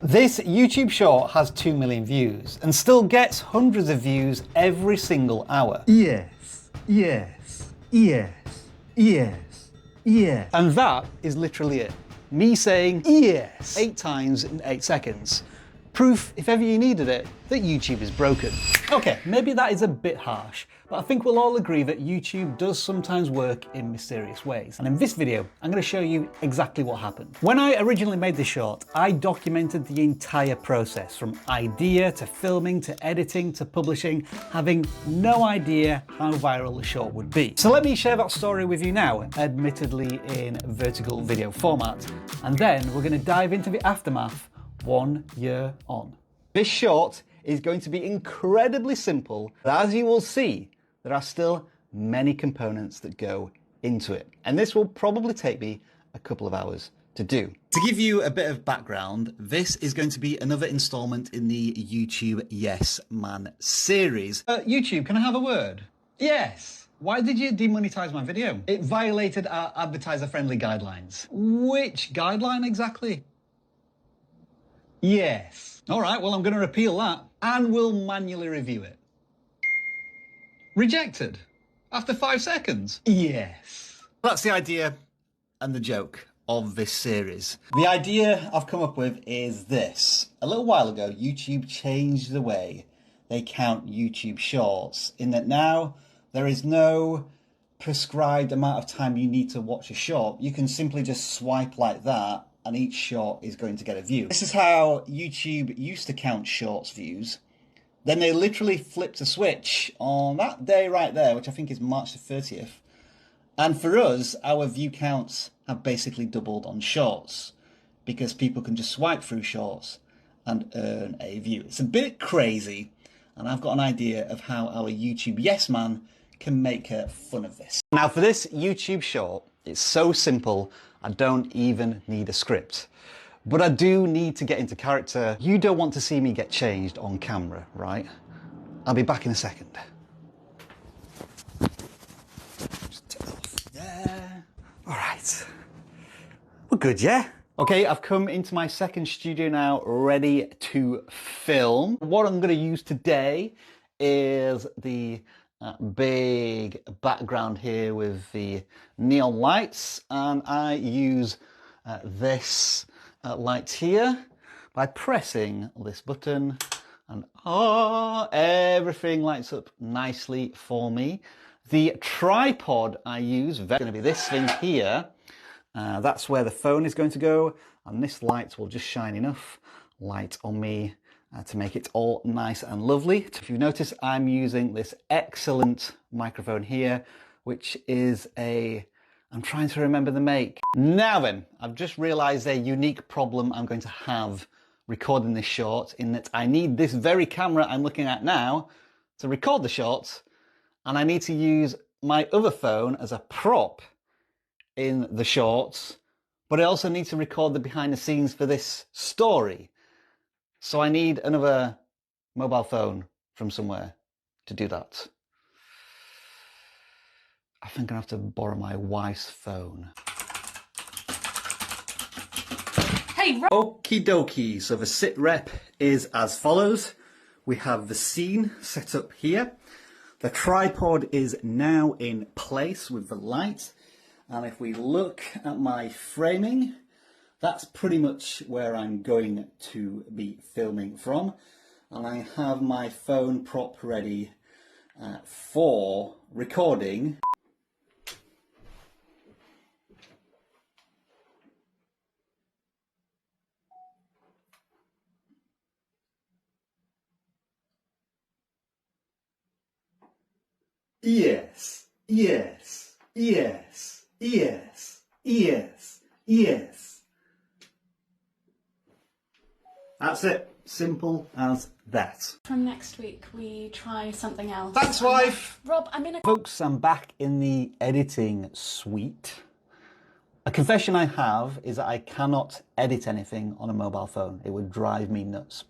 This YouTube short has 2 million views and still gets hundreds of views every single hour. Yes, yes, yes, yes, yes. And that is literally it. Me saying yes 8 times in 8 seconds. Proof, if ever you needed it, that YouTube is broken. Okay, maybe that is a bit harsh, but I think we'll all agree that YouTube does sometimes work in mysterious ways. And in this video, I'm going to show you exactly what happened. When I originally made this short, I documented the entire process, from idea to filming to editing to publishing, having no idea how viral the short would be. So let me share that story with you now, admittedly in vertical video format, and then we're going to dive into the aftermath 1 year on. This short is going to be incredibly simple, but as you will see, there are still many components that go into it. And this will probably take me a couple of hours to do. To give you a bit of background, this is going to be another installment in the YouTube Yes Man series. YouTube, can I have a word? Yes. Why did you demonetize my video? It violated our advertiser-friendly guidelines. Which guideline exactly? Yes. All right, well, I'm going to repeal that and we'll manually review it. Rejected. After 5 seconds. Yes. That's the idea and the joke of this series. The idea I've come up with is this. A little while ago, YouTube changed the way they count YouTube shorts, in that now there is no prescribed amount of time you need to watch a short. You can simply just swipe like that and each short is going to get a view. This is how YouTube used to count shorts views. Then they literally flipped a switch on that day right there, which I think is March the 30th. And for us, our view counts have basically doubled on shorts because people can just swipe through shorts and earn a view. It's a bit crazy, and I've got an idea of how our YouTube Yes Man can make fun of this. Now for this YouTube short, it's so simple, I don't even need a script. But I do need to get into character. You don't want to see me get changed on camera, right? I'll be back in a second. Just take that off there. All right. We're good, yeah? Okay, I've come into my second studio now, ready to film. What I'm going to use today is the big background here with the neon lights, and I use this light here by pressing this button, and everything lights up nicely for me. The tripod I use is going to be this thing here. That's where the phone is going to go, and this light will just shine enough light on me to make it all nice and lovely. If you've noticed, I'm using this excellent microphone here, which is I'm trying to remember the make. Now then, I've just realized a unique problem I'm going to have recording this short, in that I need this very camera I'm looking at now to record the short, and I need to use my other phone as a prop in the shorts, but I also need to record the behind the scenes for this story. So I need another mobile phone from somewhere to do that. I think I'm gonna have to borrow my wife's phone. Hey, okie dokie. So the sit rep is as follows. We have the scene set up here. The tripod is now in place with the light. And if we look at my framing, that's pretty much where I'm going to be filming from. And I have my phone prop ready for recording. Yes, yes, yes, yes, yes, yes. That's it. Simple as that. From next week, we try something else. Thanks, wife. Rob, I'm in a... Folks, I'm back in the editing suite. A confession I have is that I cannot edit anything on a mobile phone. It would drive me nuts.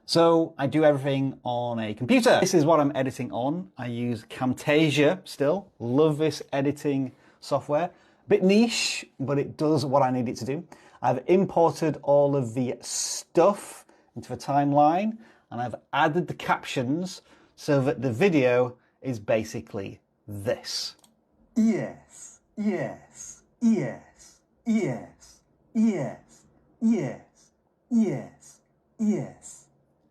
So I do everything on a computer. This is what I'm editing on. I use Camtasia still. Love this editing software. Bit niche, but it does what I need it to do. I've imported all of the stuff into a timeline, and I've added the captions so that the video is basically this. Yes, yes, yes, yes, yes, yes, yes, yes.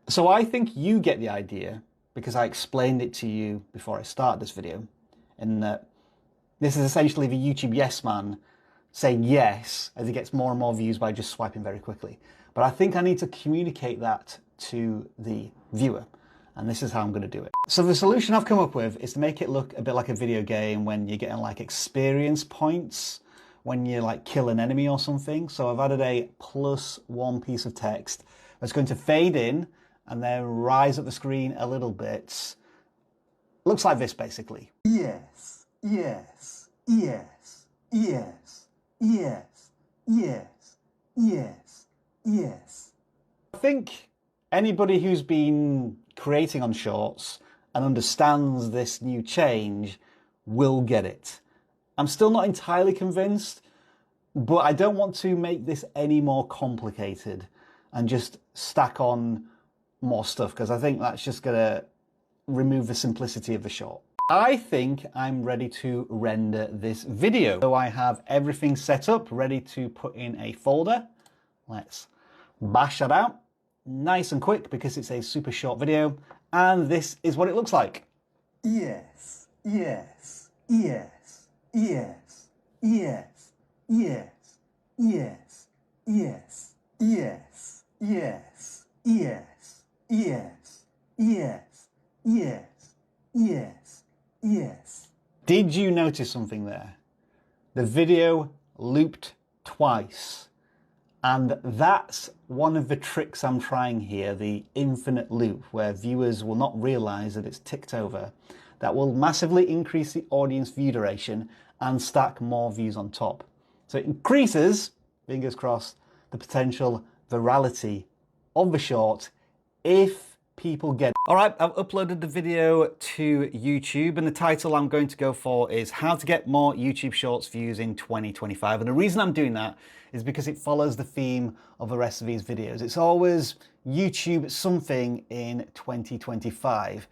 So I think you get the idea because I explained it to you before I started this video, in that this is essentially the YouTube yes man saying yes as he gets more and more views by just swiping very quickly. But I think I need to communicate that to the viewer, and this is how I'm going to do it. So the solution I've come up with is to make it look a bit like a video game when you're getting like experience points when you like kill an enemy or something. So I've added a +1 piece of text that's going to fade in and then rise up the screen a little bit. Looks like this basically. Yes, yes, yes, yes, yes, yes, yes, yes. I think anybody who's been creating on Shorts and understands this new change will get it. I'm still not entirely convinced, but I don't want to make this any more complicated and just stack on more stuff, because I think that's just going to remove the simplicity of the short. I think I'm ready to render this video. So I have everything set up, ready to put in a folder. Let's bash that out. Nice and quick because it's a super short video, and this is what it looks like. Yes, yes, yes, yes, yes, yes, yes, yes, yes, yes, yes, yes, yes, yes, yes, yes. Did you notice something there? The video looped twice. And that's one of the tricks I'm trying here, the infinite loop, where viewers will not realize that it's ticked over. That will massively increase the audience view duration and stack more views on top. So it increases, fingers crossed, the potential virality of the short if people get it. All right, I've uploaded the video to YouTube, and the title I'm going to go for is How to Get More YouTube Shorts Views in 2025. And the reason I'm doing that is because it follows the theme of the rest of these videos. It's always YouTube something in 2025.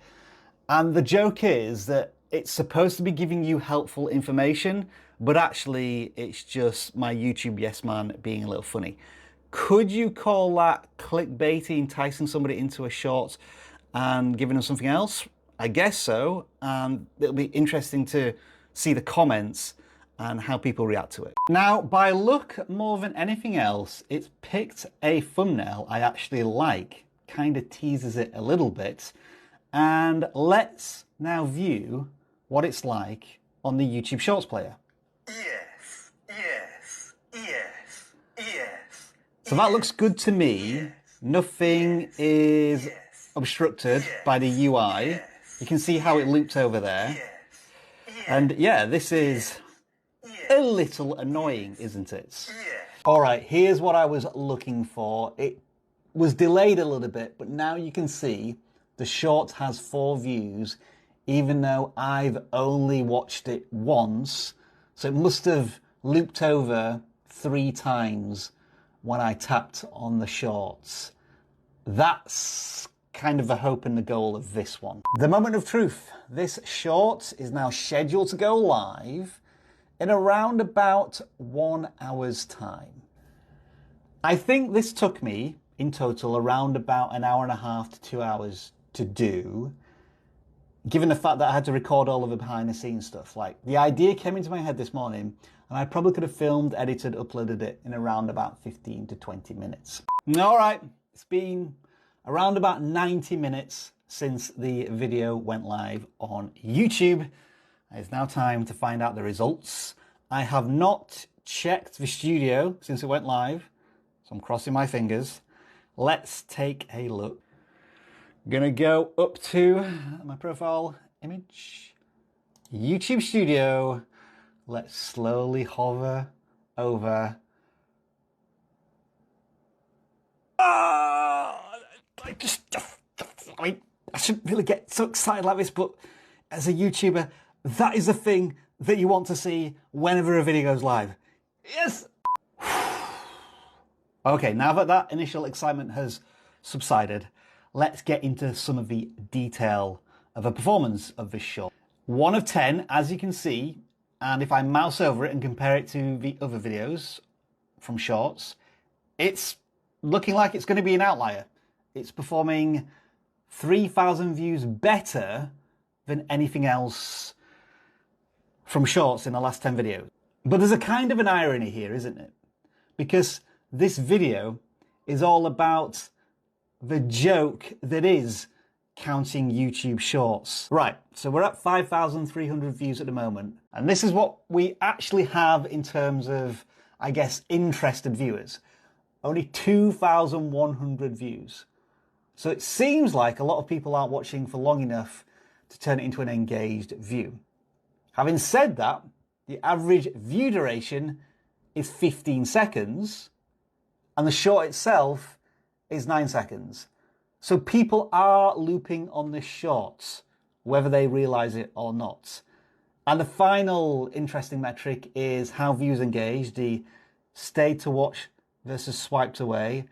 And the joke is that it's supposed to be giving you helpful information, but actually it's just my YouTube yes man being a little funny. Could you call that clickbaity, enticing somebody into a short and giving them something else? I guess so. And it'll be interesting to see the comments and how people react to it. Now, by luck more than anything else, it's picked a thumbnail I actually like, kind of teases it a little bit. And let's now view what it's like on the YouTube Shorts player. Yes, yes, yes, yes. So that looks good to me. Nothing is obstructed by the UI. You can see how it loops over there. And yeah, this is a little annoying, isn't it? All right, here's what I was looking for. It was delayed a little bit, but now you can see the short has 4 views, even though I've only watched it once. So it must have looped over 3 times when I tapped on the shorts. That's kind of the hope and the goal of this one. The moment of truth. This short is now scheduled to go live in around about 1 hour's time. I think this took me in total around about an hour and a half to 2 hours to do, given the fact that I had to record all of the behind the scenes stuff. Like, the idea came into my head this morning and I probably could have filmed, edited, uploaded it in around about 15 to 20 minutes. All right, it's been around about 90 minutes since the video went live on YouTube. It's now time to find out the results. I have not checked the studio since it went live, so I'm crossing my fingers. Let's take a look. Gonna go up to my profile image, YouTube Studio. Let's slowly hover over. I shouldn't really get so excited like this, but as a YouTuber, that is the thing that you want to see whenever a video goes live. Yes! Okay, now that that initial excitement has subsided, let's get into some of the detail of a performance of this short. 1 of 10, as you can see, and if I mouse over it and compare it to the other videos from Shorts, it's looking like it's going to be an outlier. It's performing 3,000 views better than anything else from Shorts in the last 10 videos. But there's a kind of an irony here, isn't it? Because this video is all about the joke that is counting YouTube Shorts. Right, so we're at 5,300 views at the moment, and this is what we actually have in terms of, I guess, interested viewers. Only 2,100 views. So it seems like a lot of people aren't watching for long enough to turn it into an engaged view. Having said that, the average view duration is 15 seconds, and the short itself is 9 seconds. So people are looping on the shorts, whether they realize it or not. And the final interesting metric is how views engaged, the stayed to watch versus swiped away,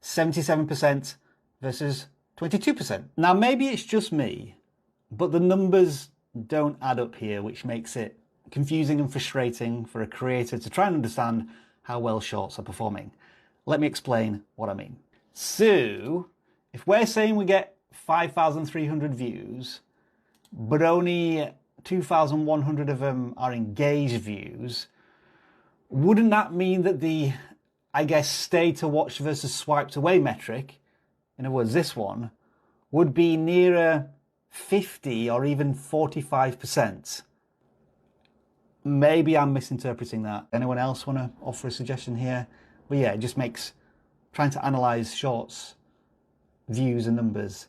77% versus 22%. Now, maybe it's just me, but the numbers don't add up here, which makes it confusing and frustrating for a creator to try and understand how well shorts are performing. Let me explain what I mean. So, if we're saying we get 5,300 views, but only 2,100 of them are engaged views, wouldn't that mean that the, I guess, stay to watch versus swiped away metric, in other words, this one, would be nearer 50 or even 45%? Maybe I'm misinterpreting that. Anyone else want to offer a suggestion here? But yeah, it just makes trying to analyze shorts, views and numbers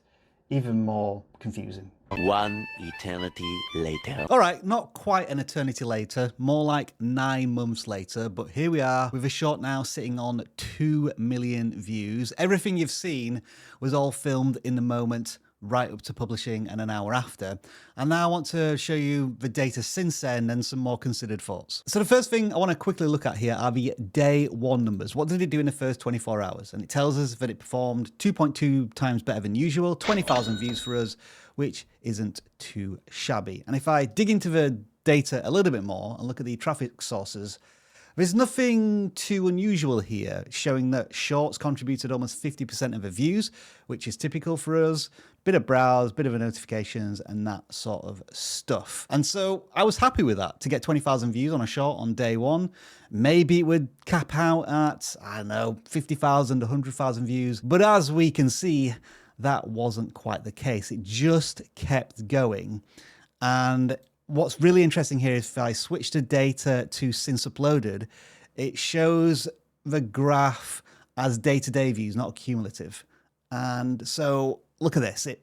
even more confusing. One eternity later. All right, not quite an eternity later, more like 9 months later, but here we are with a short now sitting on 2 million views. Everything you've seen was all filmed in the moment right up to publishing and an hour after. And now I want to show you the data since then and some more considered thoughts. So the first thing I want to quickly look at here are the day 1 numbers. What did it do in the first 24 hours? And it tells us that it performed 2.2 times better than usual, 20,000 views for us, which isn't too shabby. And if I dig into the data a little bit more and look at the traffic sources, there's nothing too unusual here, showing that shorts contributed almost 50% of the views, which is typical for us. Bit of browse, bit of a notifications, and that sort of stuff. And so I was happy with that, to get 20,000 views on a short on day 1. Maybe it would cap out at, I don't know, 50,000, 100,000 views. But as we can see, that wasn't quite the case. It just kept going. And what's really interesting here is if I switch the data to since uploaded, it shows the graph as day-to-day views, not cumulative. And so look at this. It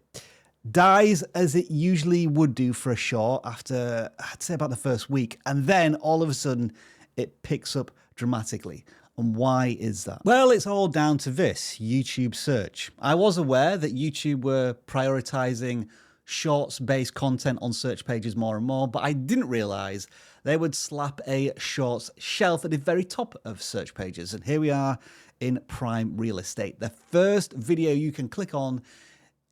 dies as it usually would do for a short after, I'd say, about the first week. And then all of a sudden, it picks up dramatically. And why is that? Well, it's all down to this, YouTube search. I was aware that YouTube were prioritizing shorts-based content on search pages more and more, but I didn't realize they would slap a shorts shelf at the very top of search pages. And here we are in prime real estate. The first video you can click on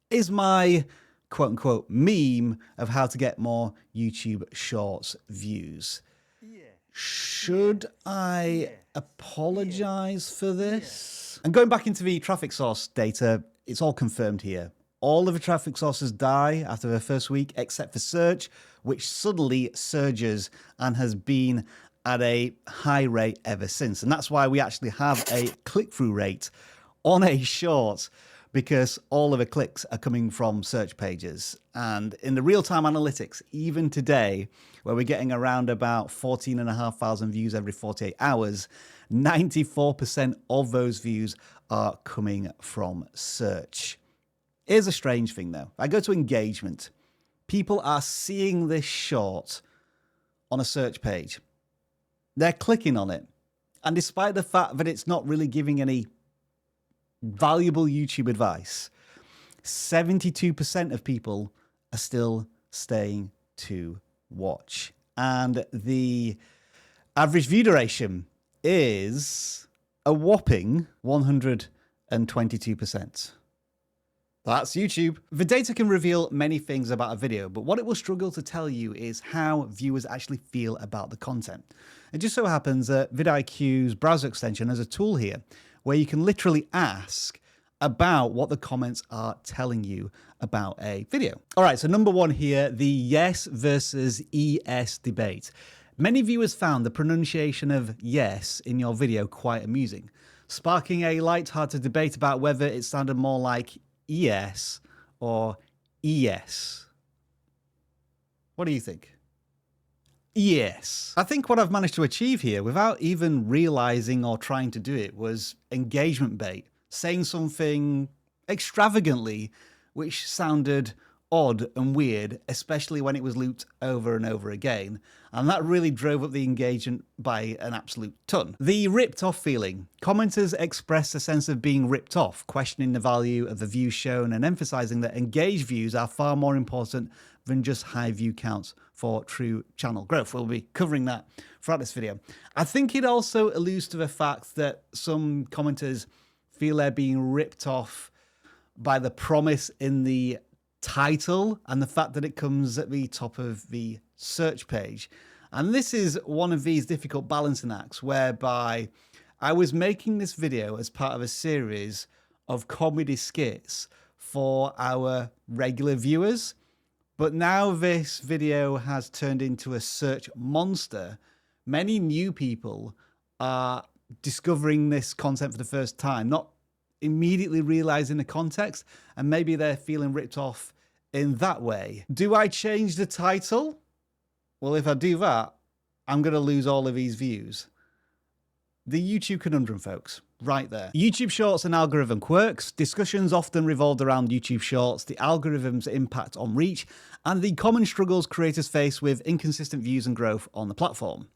is my quote-unquote meme of how to get more YouTube shorts views. Should I apologize for this? And going back into the traffic source data, it's all confirmed here. All of the traffic sources die after the first week, except for search, which suddenly surges and has been at a high rate ever since. And that's why we actually have a click-through rate on a short, because all of the clicks are coming from search pages. And in the real-time analytics, even today, where we're getting around about 14,500 views every 48 hours, 94% of those views are coming from search. Here's a strange thing, though. I go to engagement. People are seeing this short on a search page. They're clicking on it. And despite the fact that it's not really giving any valuable YouTube advice, 72% of people are still staying to watch. And the average view duration is a whopping 122%. That's YouTube. The data can reveal many things about a video, but what it will struggle to tell you is how viewers actually feel about the content. It just so happens that vidIQ's browser extension has a tool here where you can literally ask about what the comments are telling you about a video. All right, so number one here, the yes versus ES debate. Many viewers found the pronunciation of yes in your video quite amusing, sparking a light-hearted debate about whether it sounded more like ES or ES. What do you think? Yes. I think what I've managed to achieve here without even realizing or trying to do it was engagement bait, saying something extravagantly which sounded odd and weird, especially when it was looped over and over again. And that really drove up the engagement by an absolute ton. The ripped off feeling. Commenters expressed a sense of being ripped off, questioning the value of the views shown and emphasizing that engaged views are far more important than just high view counts for true channel growth. We'll be covering that throughout this video. I think it also alludes to the fact that some commenters feel they're being ripped off by the promise in the title and the fact that it comes at the top of the search page. And this is one of these difficult balancing acts whereby I was making this video as part of a series of comedy skits for our regular viewers, but now this video has turned into a search monster. Many new people are discovering this content for the first time, not immediately realizing the context, and maybe they're feeling ripped off in that way. Do I change the title? Well, if I do that, I'm going to lose all of these views. The YouTube conundrum, folks, right there. YouTube Shorts and algorithm quirks. Discussions often revolved around YouTube Shorts, the algorithm's impact on reach, and the common struggles creators face with inconsistent views and growth on the platform.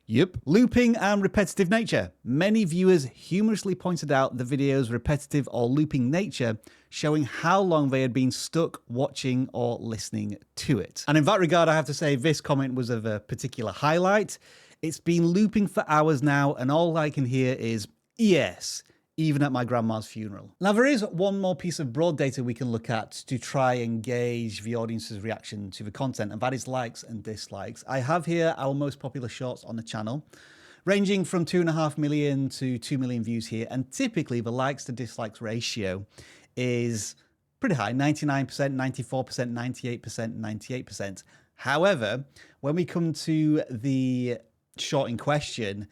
Yep. Looping and repetitive nature. Many viewers humorously pointed out the video's repetitive or looping nature, showing how long they had been stuck watching or listening to it. And in that regard, I have to say this comment was of a particular highlight. It's been looping for hours now, and all I can hear is yes, even at my grandma's funeral. Now, there is one more piece of broad data we can look at to try and gauge the audience's reaction to the content, and that is likes and dislikes. I have here our most popular shorts on the channel, ranging from 2.5 million to 2 million views here, and typically the likes to dislikes ratio is pretty high, 99%, 94%, 98%, 98%. However, when we come to the short in question,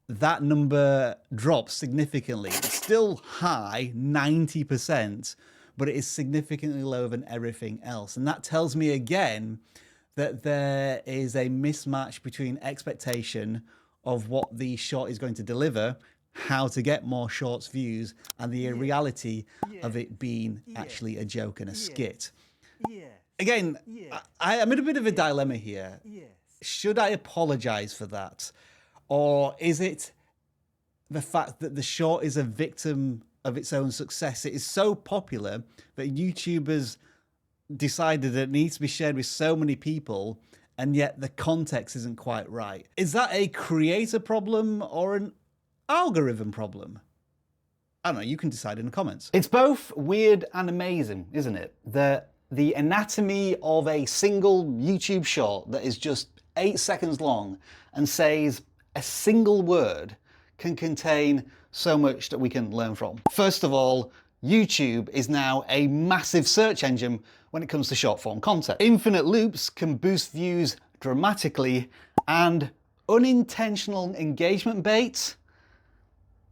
that number drops significantly. It's still high, 90%, but it is significantly lower than everything else. And that tells me again that there is a mismatch between expectation of what the short is going to deliver, how to get more shorts views, and the reality of it being actually a joke and a skit. Again, I'm in a bit of a dilemma here. Should I apologize for that? Or is it the fact that the short is a victim of its own success? It is so popular that YouTube has decided that it needs to be shared with so many people, and yet the context isn't quite right. Is that a creator problem or an algorithm problem? I don't know, you can decide in the comments. It's both weird and amazing, isn't it? The anatomy of a single YouTube short that is just 8 seconds long and says a single word can contain so much that we can learn from. First of all, YouTube is now a massive search engine when it comes to short form content. Infinite loops can boost views dramatically, and unintentional engagement bait,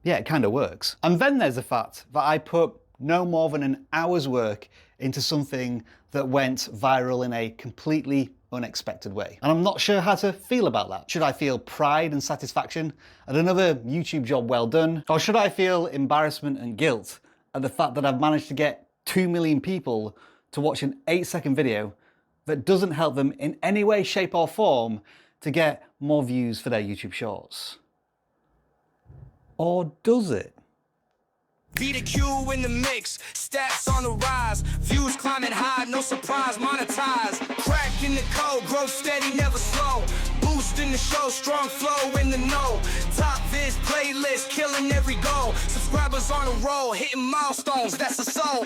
yeah, it kind of works. And then there's the fact that I put no more than an hour's work into something that went viral in a completely unexpected way. And I'm not sure how to feel about that. Should I feel pride and satisfaction at another YouTube job well done? Or should I feel embarrassment and guilt at the fact that I've managed to get 2 million people to watch an 8-second video that doesn't help them in any way, shape or form to get more views for their YouTube shorts? Or does it? vidIQ in the mix, stats on the rise, views climbing high, no surprise, monetize, crack in the code, growth steady, never slow, boost hosting the show, strong flow in the know. Top viz playlist, killing every goal. Subscribers on a roll, hitting milestones, that's a soul.